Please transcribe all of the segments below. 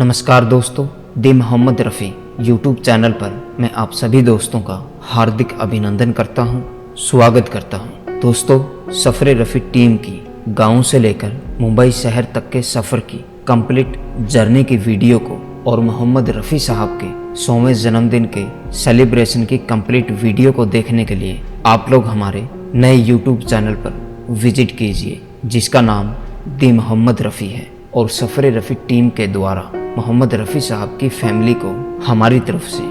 नमस्कार दोस्तों, दी Mohammad Rafi YouTube channel पर मैं आप सभी दोस्तों का हार्दिक अभिनंदन करता हूं, स्वागत करता हूं। दोस्तों, सफ़रे रफ़ी टीम की गांव से लेकर मुंबई शहर तक के सफ़र की कंप्लीट जर्नी की वीडियो को और मोहम्मद रफ़ी साहब के 100वें जन्मदिन के सेलिब्रेशन की कंप्लीट वीडियो को देखने के लिए आप लोग हमारे नए यूट्यूब चैनल पर विजिट कीजिए, जिसका नाम दी मोहम्मद रफ़ी है। और सफ़रे रफ़ी टीम के द्वारा मोहम्मद रफ़ी साहब की फैमिली को हमारी तरफ से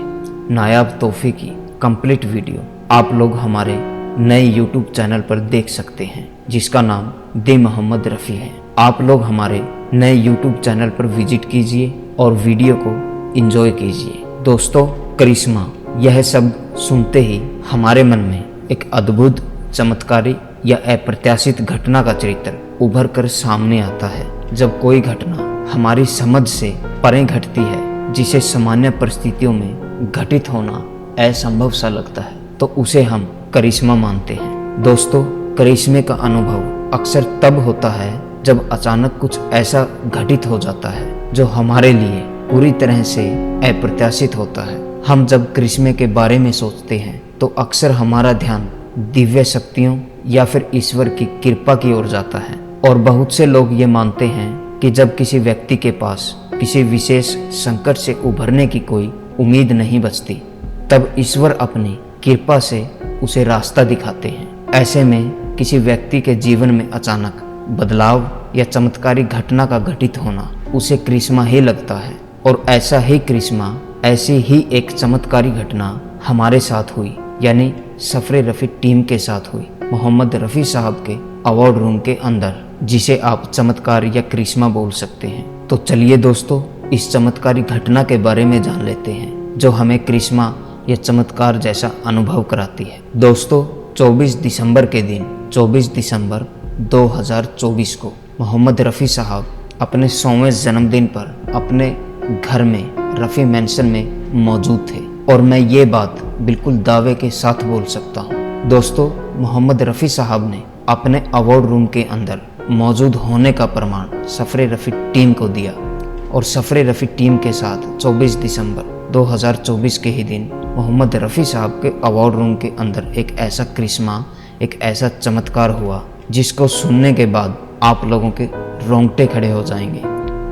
नायाब तोहफे की कंप्लीट वीडियो आप लोग हमारे नए यूट्यूब चैनल पर देख सकते हैं, जिसका नाम दी मोहम्मद रफ़ी है। आप लोग हमारे नए यूट्यूब चैनल पर विजिट कीजिए और वीडियो को एंजॉय कीजिए। दोस्तों, करिश्मा, यह सब सुनते ही हमारे मन में एक अद्भुत, चमत्कारी या अप्रत्याशित घटना का चरित्र उभर कर सामने आता है। जब कोई घटना हमारी समझ से परे घटती है, जिसे सामान्य परिस्थितियों में घटित होना असंभव सा लगता है, तो उसे हम करिश्मा मानते हैं। दोस्तों, करिश्मे का अनुभव अक्सर तब होता है जब अचानक कुछ ऐसा घटित हो जाता है जो हमारे लिए पूरी तरह से अप्रत्याशित होता है। हम जब करिश्मे के बारे में सोचते हैं तो अक्सर हमारा ध्यान दिव्य शक्तियों या फिर ईश्वर की कृपा की ओर जाता है। और बहुत से लोग ये मानते हैं कि जब किसी व्यक्ति के पास किसी विशेष संकट से उभरने की कोई उम्मीद नहीं बचती, तब ईश्वर अपनी कृपा से उसे रास्ता दिखाते हैं। ऐसे में किसी व्यक्ति के जीवन में अचानक बदलाव या चमत्कारी घटना का घटित होना उसे करिश्मा ही लगता है। और ऐसा ही करिश्मा, ऐसी ही एक चमत्कारी घटना हमारे साथ हुई, यानी सफ़रे रफ़ी टीम के साथ हुई, मोहम्मद रफ़ी साहब के अवार्ड रूम के अंदर, जिसे आप चमत्कार या करिश्मा बोल सकते हैं। तो चलिए दोस्तों, इस चमत्कारी घटना के बारे में जान लेते हैं जो हमें करिश्मा या चमत्कार जैसा अनुभव कराती है। दोस्तों, 24 दिसंबर के दिन, 24 दिसंबर 2024 को मोहम्मद रफ़ी साहब अपने 100वें जन्मदिन पर अपने घर में रफ़ी मैंशन में मौजूद थे। और मैं ये बात बिल्कुल दावे के साथ बोल सकता हूँ। दोस्तों, मोहम्मद रफ़ी साहब ने अपने अवार्ड रूम के अंदर मौजूद होने का प्रमाण सफ़रे रफ़ी टीम को दिया। और सफ़रे रफ़ी टीम के साथ 24 दिसंबर 2024 के ही दिन मोहम्मद रफ़ी साहब के अवार्ड रूम के अंदर एक ऐसा करिश्मा, एक ऐसा चमत्कार हुआ जिसको सुनने के बाद आप लोगों के रोंगटे खड़े हो जाएंगे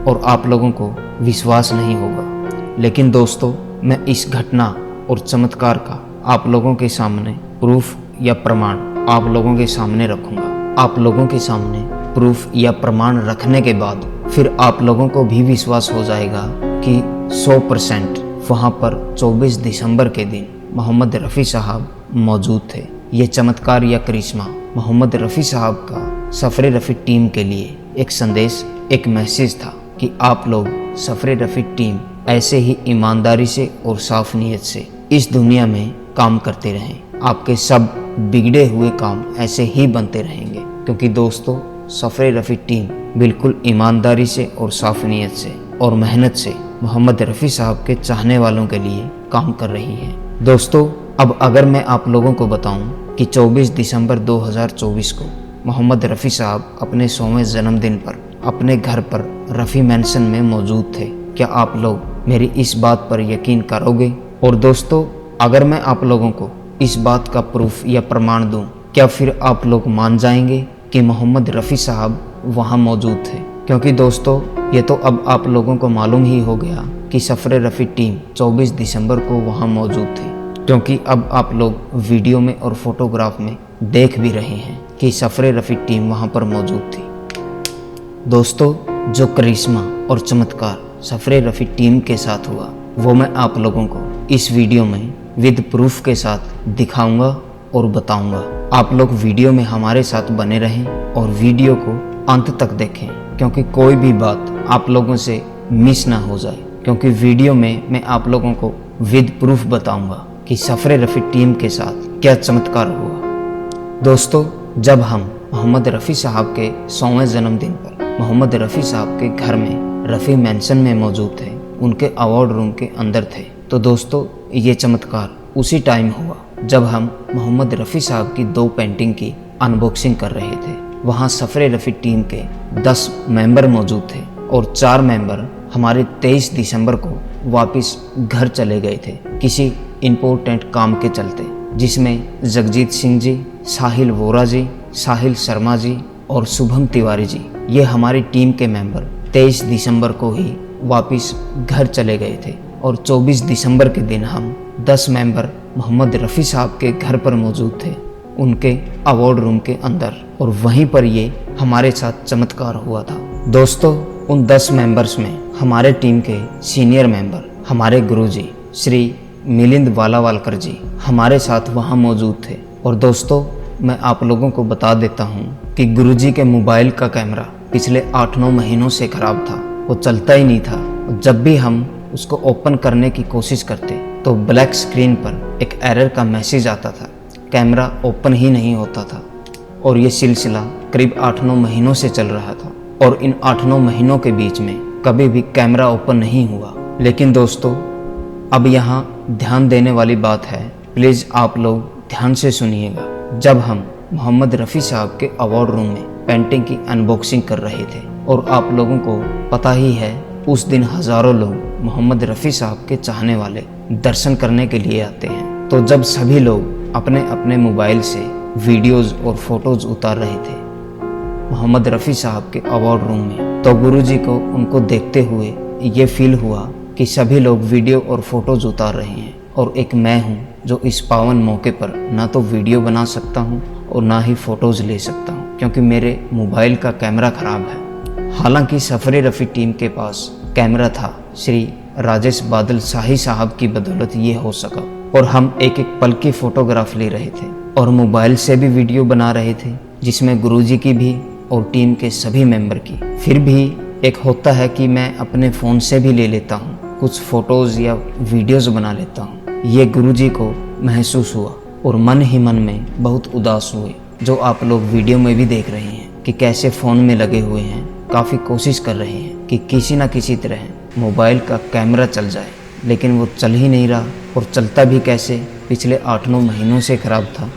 और आप लोगों को विश्वास नहीं होगा। लेकिन दोस्तों, मैं इस घटना और चमत्कार का आप लोगों के सामने प्रूफ या प्रमाण आप लोगों के सामने रखूंगा। आप लोगों के सामने प्रूफ या प्रमाण रखने के बाद फिर आप लोगों को भी विश्वास हो जाएगा कि 100% वहाँ पर 24 दिसंबर के दिन मोहम्मद रफ़ी साहब मौजूद थे। ये चमत्कार या करिश्मा मोहम्मद रफ़ी साहब का सफ़रे रफ़ी टीम के लिए एक संदेश, एक मैसेज था कि आप लोग सफ़रे रफ़ी टीम ऐसे ही ईमानदारी से और साफ नीयत से इस दुनिया में काम करते रहें। आपके सब बिगड़े हुए काम ऐसे ही बनते रहेंगे, क्योंकि दोस्तों, सफ़रे रफ़ी टीम बिल्कुल ईमानदारी से और साफ नीयत से और मेहनत से मोहम्मद रफ़ी साहब के चाहने वालों के लिए काम कर रही है। दोस्तों, अब अगर मैं आप लोगों को बताऊं कि 24 दिसंबर 2024 को मोहम्मद रफ़ी साहब अपने 100वें जन्मदिन पर अपने घर पर रफ़ी मैंशन में मौजूद थे, क्या आप लोग मेरी इस बात पर यकीन करोगे? और दोस्तों, अगर मैं आप लोगों को इस बात का प्रूफ या प्रमाण दूं, क्या फिर आप लोग मान जाएंगे कि मोहम्मद रफ़ी साहब वहां मौजूद थे? क्योंकि दोस्तों, ये तो अब आप लोगों को मालूम ही हो गया कि सफ़रे रफ़ी टीम 24 दिसंबर को वहां मौजूद थी, क्योंकि अब आप लोग वीडियो में और फोटोग्राफ में देख भी रहे हैं कि सफ़रे रफ़ी टीम वहां पर मौजूद थी। दोस्तों, जो करिश्मा और चमत्कार सफ़रे रफ़ी टीम के साथ हुआ, वो मैं आप लोगों को इस वीडियो में विद प्रूफ के साथ दिखाऊंगा और बताऊंगा। आप लोग वीडियो में हमारे साथ बने रहें और वीडियो को अंत तक देखें, क्योंकि कोई भी बात आप लोगों से मिस ना हो जाए। क्योंकि वीडियो में मैं आप लोगों को विद प्रूफ बताऊंगा कि सफ़रे रफ़ी टीम के साथ क्या चमत्कार हुआ। दोस्तों, जब हम मोहम्मद रफ़ी साहब के 100वें जन्मदिन पर मोहम्मद रफ़ी साहब के घर में रफ़ी मैंशन में मौजूद थे, उनके अवार्ड रूम के अंदर थे, तो दोस्तों, ये चमत्कार उसी टाइम हुआ जब हम मोहम्मद रफ़ी साहब की 2 पेंटिंग की अनबॉक्सिंग कर रहे थे। वहाँ सफ़रे रफ़ी टीम के 10 मेंबर मौजूद थे और 4 मेंबर हमारे 23 दिसंबर को वापस घर चले गए थे किसी इम्पोर्टेंट काम के चलते, जिसमें जगजीत सिंह जी, साहिल वोरा जी, साहिल शर्मा जी और शुभम तिवारी जी, ये हमारी टीम के मेंबर 23 दिसंबर को ही वापस घर चले गए थे। और 24 दिसंबर के दिन हम 10 मेंबर मोहम्मद रफ़ी साहब के घर पर मौजूद थे, उनके अवार्ड रूम के अंदर, और वहीं पर ये हमारे साथ चमत्कार हुआ था। दोस्तों, उन 10 मेंबर्स में हमारे टीम के सीनियर मेंबर हमारे गुरुजी श्री मिलिंद वालावालकर जी हमारे साथ वहाँ मौजूद थे। और दोस्तों, मैं आप लोगों को बता देता हूँ कि गुरुजी के मोबाइल का कैमरा पिछले 8-9 महीनों से ख़राब था, वो चलता ही नहीं था। जब भी हम उसको ओपन करने की कोशिश करते तो ब्लैक स्क्रीन पर एक एरर का मैसेज आता था, कैमरा ओपन ही नहीं होता था। और ये सिलसिला करीब 8-9 महीनों से चल रहा था, और इन 8-9 महीनों के बीच में कभी भी कैमरा ओपन नहीं हुआ। लेकिन दोस्तों, अब यहाँ ध्यान देने वाली बात है, प्लीज़ आप लोग ध्यान से सुनिएगा। जब हम मोहम्मद रफ़ी साहब के अवार्ड रूम में पेंटिंग की अनबॉक्सिंग कर रहे थे, और आप लोगों को पता ही है उस दिन हज़ारों लोग मोहम्मद रफ़ी साहब के चाहने वाले दर्शन करने के लिए आते हैं। तो जब सभी लोग अपने अपने मोबाइल से वीडियोज़ और फोटोज़ उतार रहे थे मोहम्मद रफ़ी साहब के अवार्ड रूम में, तो गुरुजी को उनको देखते हुए ये फील हुआ कि सभी लोग वीडियो और फोटोज़ उतार रहे हैं, और एक मैं हूँ जो इस पावन मौके पर ना तो वीडियो बना सकता हूँ और ना ही फ़ोटोज़ ले सकता हूँ, क्योंकि मेरे मोबाइल का कैमरा ख़राब है। हालांकि सफ़रे रफ़ी टीम के पास कैमरा था, श्री राजेश बादल शाही साहब की बदौलत ये हो सका, और हम एक एक पल की फ़ोटोग्राफ ले रहे थे और मोबाइल से भी वीडियो बना रहे थे, जिसमें गुरुजी की भी और टीम के सभी मेंबर की। फिर भी एक होता है कि मैं अपने फ़ोन से भी ले लेता हूँ, कुछ फ़ोटोज़ या वीडियोज़ बना लेता हूँ। ये गुरुजी को महसूस हुआ और मन ही मन में बहुत उदास हुए, जो आप लोग वीडियो में भी देख रहे हैं कि कैसे फ़ोन में लगे हुए हैं, काफ़ी कोशिश कर रहे हैं कि किसी न किसी तरह मोबाइल का कैमरा चल जाए, लेकिन वो चल ही नहीं रहा। और चलता भी कैसे, पिछले 8-9 महीनों से ख़राब था।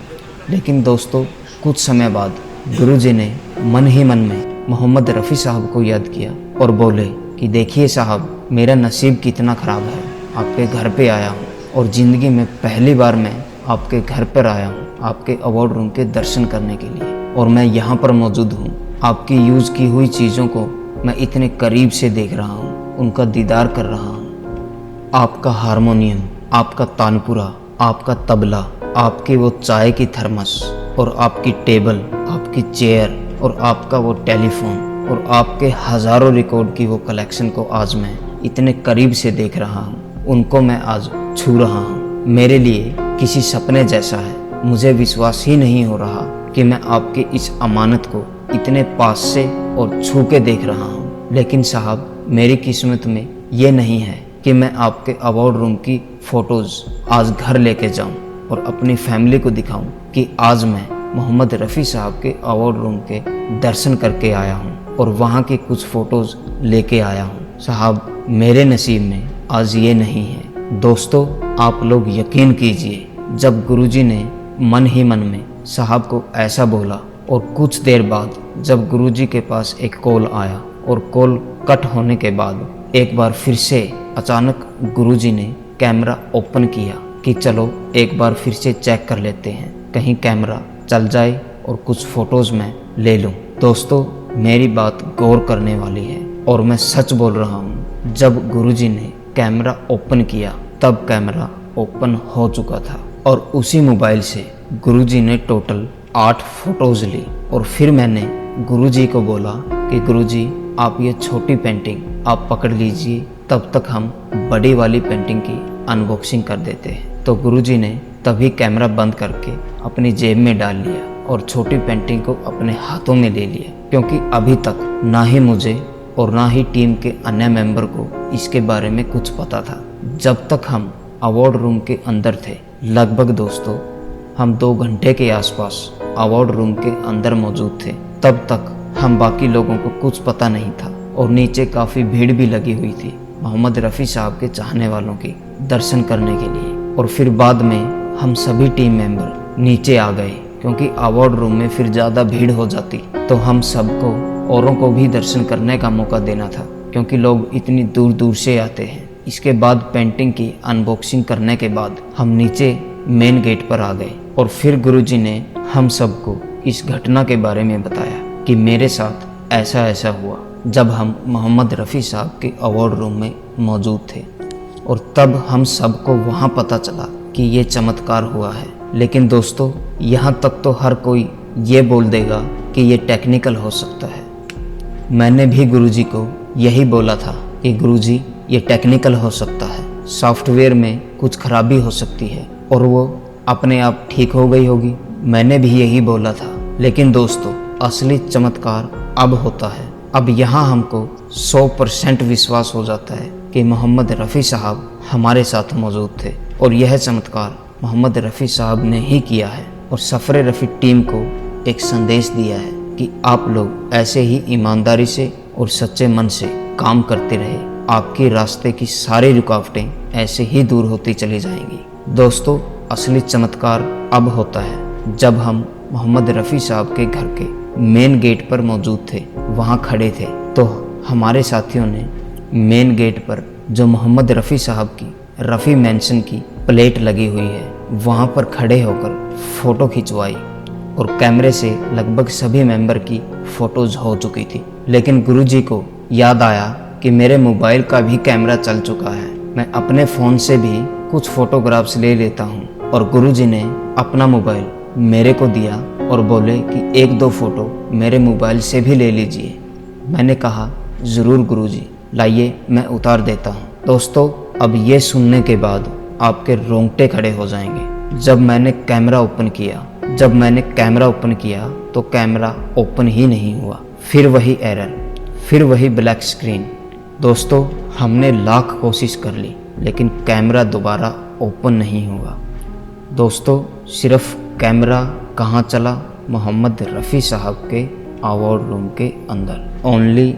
लेकिन दोस्तों, कुछ समय बाद गुरुजी ने मन ही मन में मोहम्मद रफ़ी साहब को याद किया और बोले कि देखिए साहब, मेरा नसीब कितना ख़राब है, आपके घर पे आया हूँ और ज़िंदगी में पहली बार मैं आपके घर पर आया हूँ आपके अवार्ड रूम के दर्शन करने के लिए, और मैं यहाँ पर मौजूद हूँ। आपकी यूज़ की हुई चीज़ों को मैं इतने करीब से देख रहा हूँ, उनका दीदार कर रहा हूँ। आपका हारमोनियम, आपका तानपुरा, आपका तबला, आपकी वो चाय की थर्मस और आपकी टेबल, आपकी चेयर और आपका वो टेलीफोन और आपके हज़ारों रिकॉर्ड की वो कलेक्शन को आज मैं इतने करीब से देख रहा हूँ, उनको मैं आज छू रहा हूँ। मेरे लिए किसी सपने जैसा है। मुझे विश्वास ही नहीं हो रहा कि मैं आपके इस अमानत को इतने पास से और छू के देख रहा हूँ। लेकिन साहब, मेरी किस्मत में ये नहीं है कि मैं आपके अवार्ड रूम की फ़ोटोज़ आज घर लेके जाऊँ और अपनी फैमिली को दिखाऊँ कि आज मैं मोहम्मद रफ़ी साहब के अवार्ड रूम के दर्शन करके आया हूँ और वहाँ की कुछ फ़ोटोज़ लेके आया हूँ। साहब, मेरे नसीब में आज ये नहीं है। दोस्तों, आप लोग यकीन कीजिए, जब गुरुजी ने मन ही मन में साहब को ऐसा बोला और कुछ देर बाद जब गुरुजी के पास एक कॉल आया और कॉल कट होने के बाद एक बार फिर से अचानक गुरुजी ने कैमरा ओपन किया कि चलो एक बार फिर से चेक कर लेते हैं, कहीं कैमरा चल जाए और कुछ फ़ोटोज़ मैं ले लूँ। दोस्तों, मेरी बात गौर करने वाली है और मैं सच बोल रहा हूँ। जब गुरुजी ने कैमरा ओपन किया तब कैमरा ओपन हो चुका था और उसी मोबाइल से गुरुजी ने टोटल 8 फ़ोटोज़ ली। और फिर मैंने गुरुजी को बोला कि गुरुजी, आप ये छोटी पेंटिंग आप पकड़ लीजिए, तब तक हम बड़ी वाली पेंटिंग की अनबॉक्सिंग कर देते हैं। तो गुरुजी ने तभी कैमरा बंद करके अपनी जेब में डाल लिया और छोटी पेंटिंग को अपने हाथों में ले लिया, क्योंकि अभी तक ना ही मुझे और ना ही टीम के अन्य मेंबर को इसके बारे में कुछ पता था। जब तक हम अवार्ड रूम के अंदर थे, लगभग दोस्तों हम 2 घंटे के आसपास अवार्ड रूम के अंदर मौजूद थे, तब तक हम बाकी लोगों को कुछ पता नहीं था और नीचे काफ़ी भीड़ भी लगी हुई थी मोहम्मद रफ़ी साहब के चाहने वालों की दर्शन करने के लिए। और फिर बाद में हम सभी टीम मेंबर नीचे आ गए, क्योंकि अवार्ड रूम में फिर ज़्यादा भीड़ हो जाती तो हम सबको औरों को भी दर्शन करने का मौका देना था। क्योंकि लोग इतनी दूर दूर से आते हैं। इसके बाद पेंटिंग की अनबॉक्सिंग करने के बाद हम नीचे मेन गेट पर आ गए और फिर गुरुजी ने हम सबको इस घटना के बारे में बताया कि मेरे साथ ऐसा ऐसा हुआ जब हम मोहम्मद रफ़ी साहब के अवार्ड रूम में मौजूद थे, और तब हम सबको वहाँ पता चला कि ये चमत्कार हुआ है। लेकिन दोस्तों, यहाँ तक तो हर कोई ये बोल देगा कि ये टेक्निकल हो सकता है। मैंने भी गुरुजी को यही बोला था कि गुरुजी ये टेक्निकल हो सकता है, सॉफ्टवेयर में कुछ खराबी हो सकती है और वो अपने आप ठीक हो गई होगी। मैंने भी यही बोला था। लेकिन दोस्तों, असली चमत्कार अब होता है। अब यहाँ हमको 100% विश्वास हो जाता है कि मोहम्मद रफ़ी साहब हमारे साथ मौजूद थे और यह चमत्कार मोहम्मद रफ़ी साहब ने ही किया है। और सफ़रे रफ़ी टीम को एक संदेश दिया है कि आप लोग ऐसे ही ईमानदारी से और सच्चे मन से काम करते रहे, आपके रास्ते की सारी रुकावटें ऐसे ही दूर होती चली जाएंगी। दोस्तों, असली चमत्कार अब होता है जब हम मोहम्मद रफ़ी साहब के घर के मेन गेट पर मौजूद थे, वहाँ खड़े थे, तो हमारे साथियों ने मेन गेट पर जो मोहम्मद रफ़ी साहब की रफ़ी मेंशन की प्लेट लगी हुई है, वहाँ पर खड़े होकर फ़ोटो खिंचवाई और कैमरे से लगभग सभी मेंबर की फ़ोटोज़ हो चुकी थी। लेकिन गुरुजी को याद आया कि मेरे मोबाइल का भी कैमरा चल चुका है, मैं अपने फ़ोन से भी कुछ फ़ोटोग्राफ्स ले लेता हूँ। और गुरुजी ने अपना मोबाइल मेरे को दिया और बोले कि 1-2 फ़ोटो मेरे मोबाइल से भी ले लीजिए। मैंने कहा ज़रूर गुरुजी, लाइए मैं उतार देता हूँ। दोस्तों, अब ये सुनने के बाद आपके रोंगटे खड़े हो जाएंगे। जब मैंने कैमरा ओपन किया तो कैमरा ओपन ही नहीं हुआ। फिर वही एरर, फिर वही ब्लैक स्क्रीन। दोस्तों, हमने लाख कोशिश कर ली लेकिन कैमरा दोबारा ओपन नहीं हुआ। दोस्तों, सिर्फ कैमरा कहाँ चला? मोहम्मद रफ़ी साहब के अवार्ड रूम के अंदर, ओनली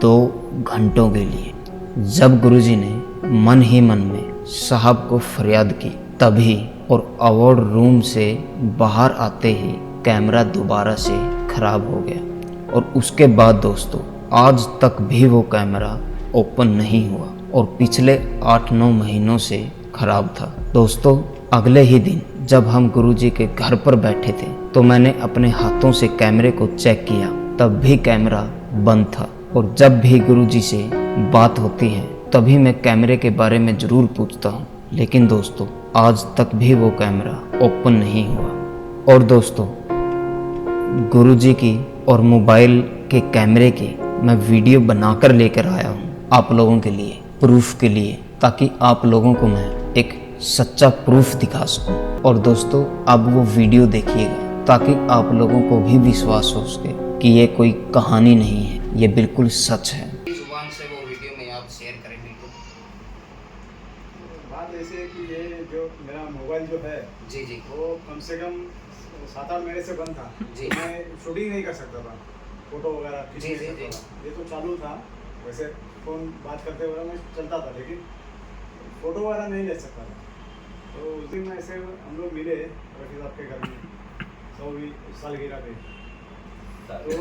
2 घंटों के लिए। जब गुरुजी ने मन ही मन में साहब को फरियाद की, तभी और अवार्ड रूम से बाहर आते ही कैमरा दोबारा से खराब हो गया। और उसके बाद दोस्तों, आज तक भी वो कैमरा ओपन नहीं हुआ और पिछले 8-9 महीनों से खराब था। दोस्तों, अगले ही दिन जब हम गुरुजी के घर पर बैठे थे तो मैंने अपने हाथों से कैमरे को चेक किया, तब भी कैमरा बंद था। और जब भी गुरुजी से बात होती है तभी मैं कैमरे के बारे में ज़रूर पूछता हूँ, लेकिन दोस्तों आज तक भी वो कैमरा ओपन नहीं हुआ। और दोस्तों, गुरुजी की और मोबाइल के कैमरे की मैं वीडियो बनाकर लेकर आया हूँ आप लोगों के लिए, प्रूफ के लिए, ताकि आप लोगों को मैं एक सच्चा प्रूफ दिखा सकूं। और दोस्तों, अब वो वीडियो देखिएगा ताकि आप लोगों को भी विश्वास हो सके कि ये कोई कहानी नहीं है, ये बिल्कुल सच है। जुबान से वो वीडियो में आप शेयर करें। बिल्कुल बात ऐसी है कि ये जो मेरा मोबाइल जो है जी जी वो कम से कम 7-8 महीने से बंद था जी। मैं शूटिंग नहीं कर सकता था, फोटो वगैरह खींच जी, नहीं जी, सकता था। ये तो चालू था, वैसे फ़ोन बात करते हुए मैं चलता था, लेकिन फ़ोटो वगैरह नहीं ले सकता था। तो उस दिन ऐसे हम लोग मिले रफ़ी साहब के घर में 100वीं सालगिरह पे। तो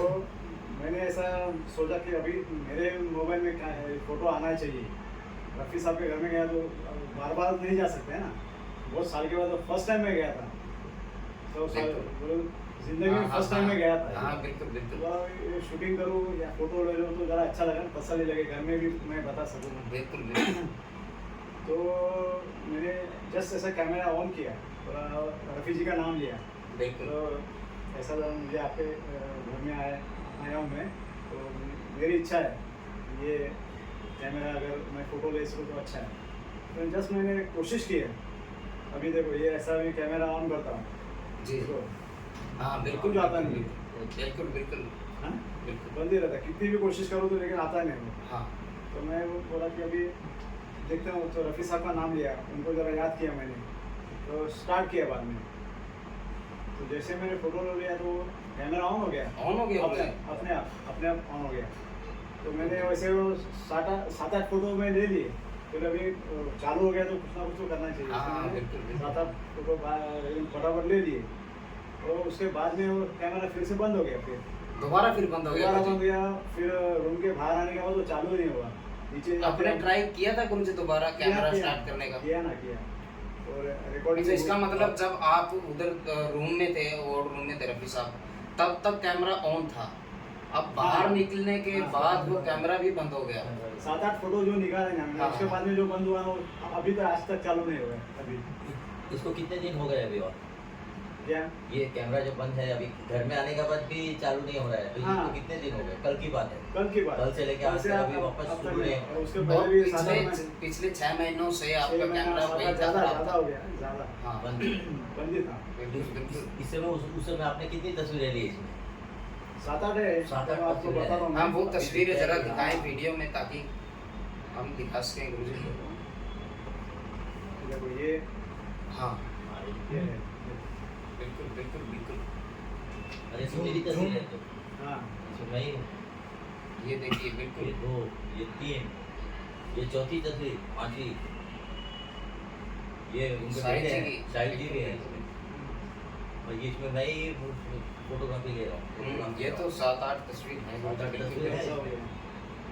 मैंने ऐसा सोचा कि अभी मेरे मोबाइल में क्या है, फ़ोटो आना चाहिए। रफ़ी साहब के घर में गया तो बार बार नहीं जा सकते हैं ना, बहुत साल के बाद फर्स्ट टाइम मैं गया था, 100 साल जिंदगी में फर्स्ट टाइम में गया था। हाँ बिल्कुल बिल्कुल तो शूटिंग करूँ या फोटो ले लूँ तो ज़रा अच्छा लगा, तसल्ली लगे, घर में भी मैं बता सकूँ। बिल्कुल बिल्कुल। तो मैंने जस्ट ऐसा कैमरा ऑन किया और रफ़ी जी का नाम लिया। बिल्कुल तो ऐसा मुझे आपके घर में आया हूँ मैं, तो मेरी इच्छा है ये कैमरा अगर मैं फ़ोटो ले सकूँ तो अच्छा है। तो जस्ट मैंने कोशिश की है। अभी देखो ये ऐसा भी कैमरा ऑन करता हूँ जी तो हाँ बिल्कुल आता नहीं, बिल्कुल बिल्कुल हाँ बिल्कुल बंद ही रहता, कितनी भी कोशिश करूँ तो लेकिन आता नहीं वो। हाँ तो मैं वो बोला कि अभी देखते हूँ, तो रफ़ी साहब का नाम लिया, उनको ज़रा याद किया मैंने, तो स्टार्ट किया बाद में। तो जैसे मैंने फ़ोटो ले लिया तो कैमरा ऑन हो गया, अपने आप ऑन हो गया। तो मैंने वैसे वो 7-8 फ़ोटो में ले लिए, फिर अभी चालू हो गया तो कुछ ना कुछ तो करना चाहिए। हाँ, तो मैंने बिल्कुल। 7-8 फ़ोटो फटाफट ले लिए, और उसके बाद में वो कैमरा फिर से बंद हो गया। फिर दोबारा फिर बंद हो गया दोबारा गुरुजी। बंद गया, फिर रूम के बाहर आने के बाद वो चालू ही नहीं हुआ। नीचे आपने ट्राई किया था गुरुजी दोबारा कैमरा स्टार्ट करने का? किया ना किया, और रिकॉर्डिंग अच्छा, इसका मतलब जब आप उधर रूम में थे और रूम में थे रफी साहब, तब तक कैमरा ऑन था। अब बाहर हाँ। निकलने के हाँ। बाद वो कैमरा भी बंद हो गया। 7-8 फोटो जो निकाले ना हमने, हाँ। उसके बाद में जो बंद हुआ ना, वो अभी तक आज तक चालू नहीं हुआ है अभी। इसको कितने दिन हो गए अभी? और क्या ये कैमरा जो बंद है अभी घर में आने के बाद भी चालू नहीं हो रहा है, तो हाँ। इसको कितने दिन हो गए? कल की बात है। कल की बात, कल से लेके आज कल से तक अभी अब वापस तक शुरू नहीं नहीं। हुआ। और उसके और पहले भी 7-8 पिछले 6 महीनों से आपका महीना, कैमरा वही 7-8 था ज़्यादा खराब हो था। गया, ज़्यादा हाँ, बंद। बंद ही था। बिल्कुल बिल्कुल। इस समय उस समय आपने कितनी तस्वीरें ली इसमें? 7-8 है, 7-8 तो आपको बता रहा हूँ। हाँ, वो तस्वीरें जरा दिखाएं वीडियो में ताकि हम दिखा सकें गुरुजी को। देखो ये हाँ, ये है, बिल्कुल बिल्कुल बिल्कुल। अरे इसमें मेरी तस्वीर है तो हाँ इसमें मैं ही हूँ। ये देखिए ये बिल्कुल। 2, ये 3, ये चौथी तस्वीर, 5वीं, ये उनके साइड बेटे जी हैं, की। साइड जी भी है इसमें। और ये इसमें मैं ही फोटोग्राफी ले रहा हूँ, फोटोग्राफी ये ले रहा तो हूँ। 7-8 तस्वीर है सात-आठ बिल्कुल तस्वीर है। ऐसा हो बिल्कुल गया।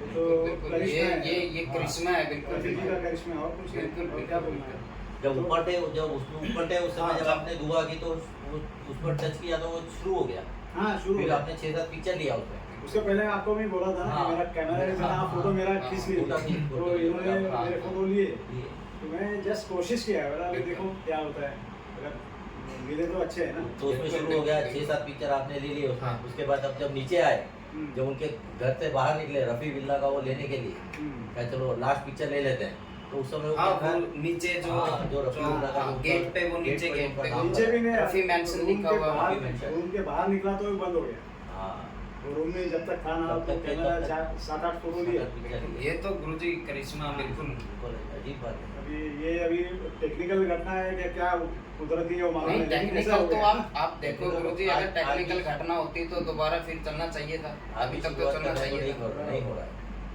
ये तो बिल्कुल। करिश्मा है। ये हाँ। करिश्मा है बिल्कुल रफी जी का बिल्कुल। करिश्मा है, और कुछ नहीं। बिल्कुल, और क्या बिल्कुल, बोलना है। जब ऊपर थे, जब उसमें ऊपर थे उस हाँ, समय जब जब- आपने दुआ की तो उस पर टच किया तो वो शुरू हो गया। हाँ शुरू हो फिर गया। आपने 6-7 पिक्चर लिया उसमें। उसके पहले आपको भी बोला था ना हाँ। कि मेरा कैमरा है, मेरा हाँ, फोटो मेरा हाँ, खींच हाँ, लीजिए। फोटो खींच, तो फोटो इन्होंने खींच, हाँ, मेरे फोटो लिए, ये तो मैं जस्ट कोशिश किया है, बोला बिल्कुल। देखो क्या होता है, अगर मिले तो अच्छे है ना। तो उसमें बिल्कुल, शुरू हो गया, बिल्कुल। 6-7 पिक्चर आपने ले लिए उसमें। हाँ। उसके बाद अब जब नीचे आए, हम्म, जब उनके घर से बाहर निकले रफी बिल्ला का वो लेने के लिए, हम्म, कहा चलो लास्ट पिक्चर ले लेते हैं, तो उस समय वो हाँ, क्या था? वो नीचे जो हाँ, जो रफी जो- बिल्ला का हाँ, जो गेट ऊपर- पे वो नीचे गेट पे नाम नीचे भी नहीं, रफी मेंशन रूम लिखा के हुआ बाहर- रफी मेंशन। रूम के बाहर निकला तो भी बंद हो गया। हाँ, वो रूम में जब तक था ना, तब तो तक- कैमरा तब तक- 7-8 फोटो लिए। 7-8 पिक्चर लिए। ये तो गुरुजी करिश्मा बिल्कुल। बिल्कुल अजीब बात है। अभी टेक्निकल घटना है कि क्या कुदरती है वो मालूम नहीं, नहीं, लेकिन ऐसा टेक्निकल हो तो गया। आप देखो गुरुजी, अगर टेक्निकल घटना होती तो दोबारा फिर चलना चाहिए था। अभी तक तो चलना चाहिए नहीं था। हो रहा है।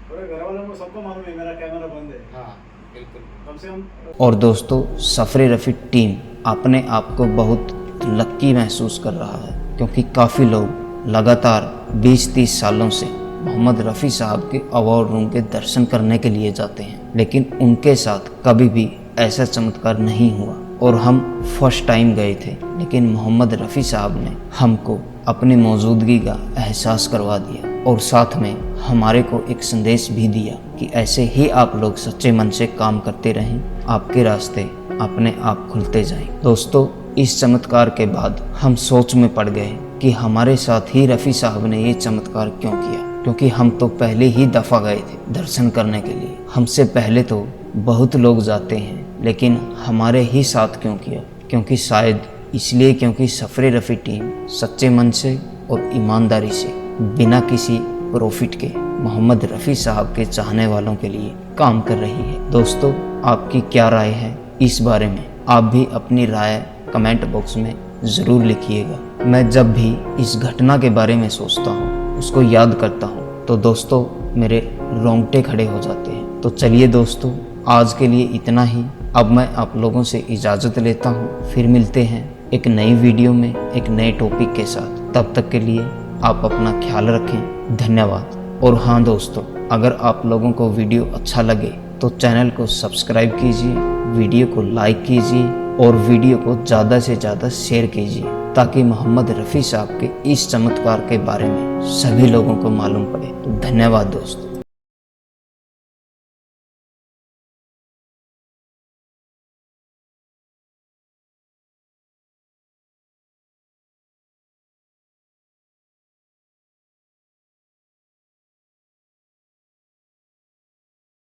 पूरे घर वालों को सबको मालूम है मेरा कैमरा बंद है। हाँ, बिल्कुल। कम से कम और दोस्तों, सफरे रफ़ी टीम अपने आप को बहुत लक्की महसूस कर रहा है, क्योंकि काफ़ी लोग लगातार 20-30 सालों से मोहम्मद रफ़ी साहब के अवार्ड रूम के दर्शन करने के लिए जाते हैं, लेकिन उनके साथ कभी भी ऐसा चमत्कार नहीं हुआ। और हम फर्स्ट टाइम गए थे, लेकिन मोहम्मद रफ़ी साहब ने हमको अपनी मौजूदगी का एहसास करवा दिया और साथ में हमारे को एक संदेश भी दिया कि ऐसे ही आप लोग सच्चे मन से काम करते रहें, आपके रास्ते अपने आप खुलते जाएं। दोस्तों, इस चमत्कार के बाद हम सोच में पड़ गए कि हमारे साथ ही रफ़ी साहब ने ये चमत्कार क्यों किया, क्योंकि हम तो पहले ही दफ़ा गए थे दर्शन करने के लिए। हमसे पहले तो बहुत लोग जाते हैं, लेकिन हमारे ही साथ क्यों किया? क्योंकि शायद इसलिए क्योंकि सफरे रफ़ी टीम सच्चे मन से और ईमानदारी से बिना किसी प्रॉफिट के मोहम्मद रफ़ी साहब के चाहने वालों के लिए काम कर रही है। दोस्तों, आपकी क्या राय है इस बारे में? आप भी अपनी राय कमेंट बॉक्स में ज़रूर लिखिएगा। मैं जब भी इस घटना के बारे में सोचता हूँ, उसको याद करता हूँ, तो दोस्तों मेरे रोंगटे खड़े हो जाते हैं। तो चलिए दोस्तों, आज के लिए इतना ही। अब मैं आप लोगों से इजाज़त लेता हूँ, फिर मिलते हैं एक नई वीडियो में एक नए टॉपिक के साथ। तब तक के लिए आप अपना ख्याल रखें। धन्यवाद। और हाँ दोस्तों, अगर आप लोगों को वीडियो अच्छा लगे तो चैनल को सब्सक्राइब कीजिए, वीडियो को लाइक कीजिए और वीडियो को ज़्यादा से ज़्यादा शेयर कीजिए, ताकि मोहम्मद रफ़ी साहब के इस चमत्कार के बारे में सभी लोगों को मालूम पड़े। धन्यवाद दोस्तों।